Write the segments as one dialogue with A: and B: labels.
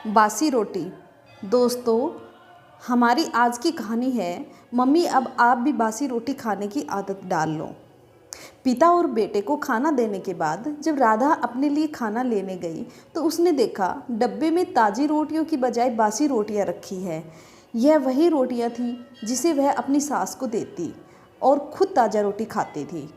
A: बासी रोटी। दोस्तों, हमारी आज की कहानी है मम्मी अब आप भी बासी रोटी खाने की आदत डाल लो। पिता और बेटे को खाना देने के बाद जब राधा अपने लिए खाना लेने गई तो उसने देखा डब्बे में ताज़ी रोटियों की बजाय बासी रोटियां रखी है। यह वही रोटियां थी जिसे वह अपनी सास को देती और खुद ताज़ा रोटी खाती थी।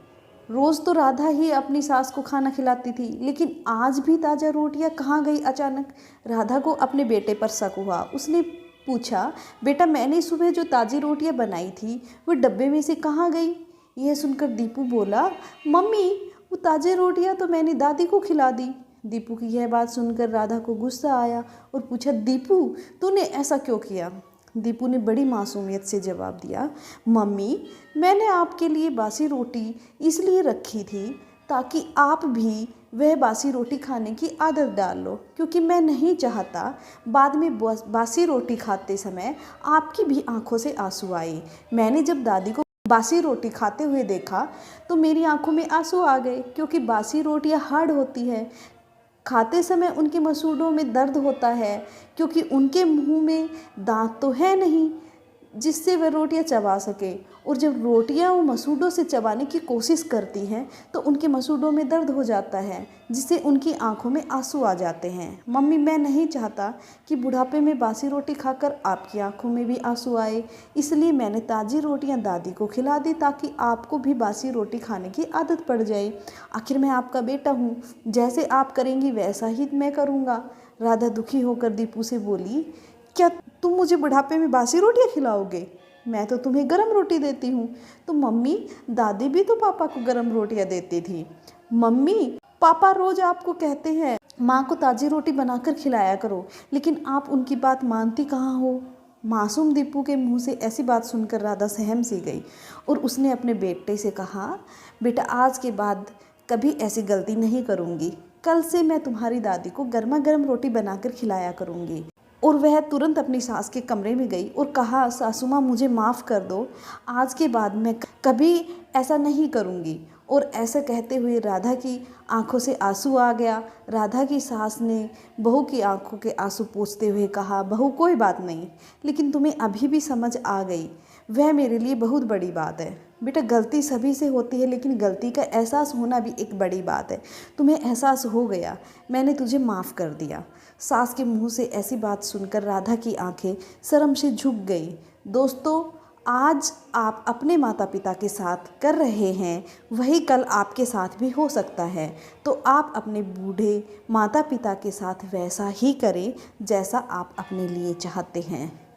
A: रोज़ तो राधा ही अपनी सास को खाना खिलाती थी, लेकिन आज भी ताज़ा रोटियां कहाँ गई। अचानक राधा को अपने बेटे पर शक हुआ। उसने पूछा, बेटा मैंने सुबह जो ताज़ी रोटियां बनाई थी वो डब्बे में से कहाँ गई। यह सुनकर दीपू बोला, मम्मी वो ताज़ी रोटियां तो मैंने दादी को खिला दी। दीपू की यह बात सुनकर राधा को गुस्सा आया और पूछा, दीपू तूने ऐसा क्यों किया। दीपू ने बड़ी मासूमियत से जवाब दिया, मम्मी मैंने आपके लिए बासी रोटी इसलिए रखी थी ताकि आप भी वह बासी रोटी खाने की आदत डाल लो, क्योंकि मैं नहीं चाहता बाद में बासी रोटी खाते समय आपकी भी आंखों से आंसू आए। मैंने जब दादी को बासी रोटी खाते हुए देखा तो मेरी आंखों में आंसू आ गए, क्योंकि बासी रोटियां हार्ड होती है। खाते समय उनके मसूड़ों में दर्द होता है, क्योंकि उनके मुंह में दांत तो है नहीं जिससे वह रोटियां चबा सके। और जब रोटियां वो मसूड़ों से चबाने की कोशिश करती हैं तो उनके मसूड़ों में दर्द हो जाता है, जिससे उनकी आंखों में आंसू आ जाते हैं। मम्मी मैं नहीं चाहता कि बुढ़ापे में बासी रोटी खाकर आपकी आंखों में भी आंसू आए, इसलिए मैंने ताज़ी रोटियां दादी को खिला दी ताकि आपको भी बासी रोटी खाने की आदत पड़ जाए। आखिर मैं आपका बेटा हूँ, जैसे आप करेंगी वैसा ही मैं करूँगा। राधा दुखी होकर दीपू से बोली, क्या तुम मुझे बुढ़ापे में बासी रोटियां खिलाओगे? मैं तो तुम्हें गरम रोटी देती हूँ। तो मम्मी दादी भी तो पापा को गरम रोटियां देती थी। मम्मी पापा रोज आपको कहते हैं माँ को ताज़ी रोटी बनाकर खिलाया करो, लेकिन आप उनकी बात मानती कहाँ हो। मासूम दीपू के मुंह से ऐसी बात सुनकर राधा सहम सी गई और उसने अपने बेटे से कहा, बेटा आज के बाद कभी ऐसी गलती नहीं करूँगी। कल से मैं तुम्हारी दादी को गर्मा गर्म रोटी बनाकर खिलाया करूँगी। और वह तुरंत अपनी सास के कमरे में गई और कहा, सासू माँ मुझे माफ़ कर दो, आज के बाद मैं कभी ऐसा नहीं करूँगी। और ऐसा कहते हुए राधा की आंखों से आंसू आ गया। राधा की सास ने बहू की आंखों के आंसू पोंछते हुए कहा, बहू कोई बात नहीं, लेकिन तुम्हें अभी भी समझ आ गई, वह मेरे लिए बहुत बड़ी बात है। बेटा गलती सभी से होती है, लेकिन गलती का एहसास होना भी एक बड़ी बात है। तुम्हें एहसास हो गया, मैंने तुझे माफ़ कर दिया। सास के मुंह से ऐसी बात सुनकर राधा की आंखें शर्म से झुक गई। दोस्तों, आज आप अपने माता पिता के साथ कर रहे हैं वही कल आपके साथ भी हो सकता है। तो आप अपने बूढ़े माता पिता के साथ वैसा ही करें जैसा आप अपने लिए चाहते हैं।